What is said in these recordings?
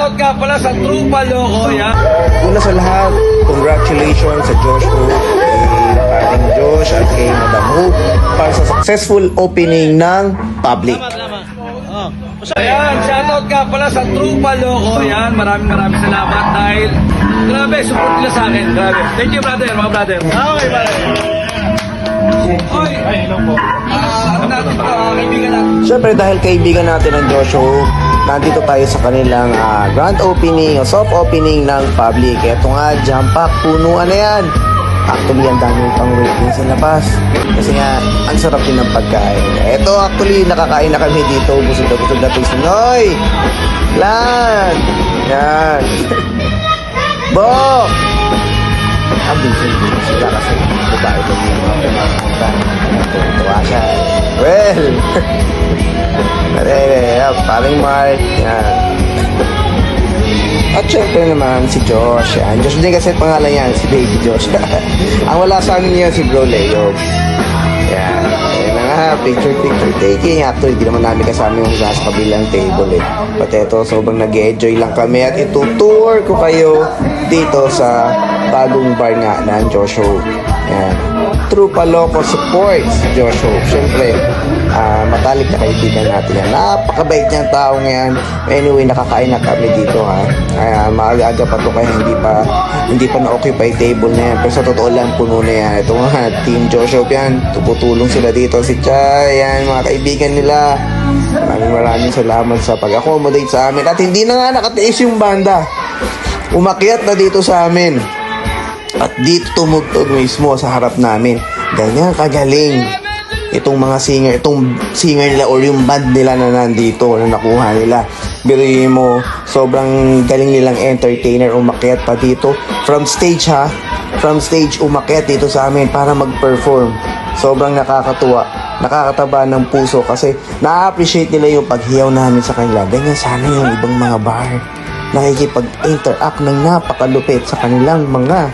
shoutout nga pala sa Trupa Loco, yan. Una sa lahat, congratulations sa Josh Hope, kay Paring Josh at kay Madam Hope para sa successful opening ng public. Ayan, shoutout nga pala sa Trupa Loco, yan. Maraming salamat dahil grabe, support nila sa akin. Grabe. Thank you, brother, mga brother. Okay, brother. Oy, hello po. Natin ito, kaibigan natin. Siyempre dahil kaibigan natin ang Josh Hope, nandito tayo sa kanilang grand opening o soft opening ng public. Ito nga, jump pack, punuan na yan. Actually, ang dami pang waiting sa labas. Kasi nga, ang sarap din ng pagkain. Ito, actually, nakakain na kami dito. Busog na tayo. Noy! Lan! Yan! Bok! Ang busog sila kasi babae ko yung mga pumunta. Tuwa siya. Well! Paring Mark. Yan. At syempre naman si Josh. Yan. Josh din kasi pangalan yan, si Baby Josh. Ang wala sa amin niya si Bro Leo. Yan. Ayan na nga, picture taking. Actually, di naman namin kasama yung nasa kabilang table eh. But eto, sobrang nag-enjoy lang kami. At itutour ko kayo dito sa bagong bar nga ng Josh Hope. Yan. Trupa Loco supports Josh Hope. Syempre, matalik na kaibigan natin yan. Napakabait niyang tao ngayon. Anyway, nakakain na kami dito ha. Maaga-aga pa to kaya hindi pa na-occupy table na yan. Pero sa totoo lang, puno na yan. Ito nga, Team Josh Hope yan. Tuputulong sila dito. Si Chay, yan, mga kaibigan nila. Maraming salamat sa pag-accommodate sa amin. At hindi na nga nakatiis yung banda. Umakyat na dito sa amin. At dito tumugtog mismo sa harap namin. Ganyan kagaling itong singer nila or yung band nila na nandito na nakuha nila. Biruin mo, sobrang galing nilang entertainer, umakyat pa dito from stage ha, from stage umakyat dito sa amin para mag-perform. Sobrang nakakatuwa, nakakataba ng puso kasi na-appreciate nila yung paghiyaw namin sa kanila. Ganyan sana yung ibang mga bar, nakikipag-interact ng napakalupit sa kanilang mga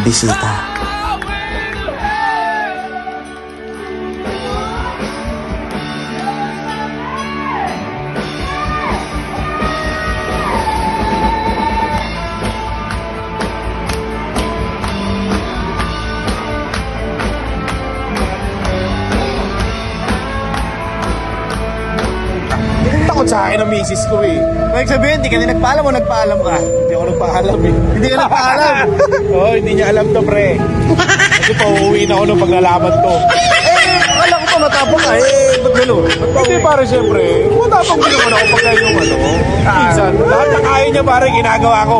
bisita. Takot sa akin ang misis ko eh. Kaya sabihin, hindi ka na nagpaalam o nagpaalam ka? Hindi ako nagpaalam eh. Hindi ka nagpaalam? Oo, hindi niya alam to pre. Kasi pauwi na ako nung paglalaban to. Akala ko pa matapang ka eh. Ba't gano'n? Hindi pare siyempre. Matapang din naman ako pagka yung ano. Minsan, lahat na kaya niya pare ginagawa ko.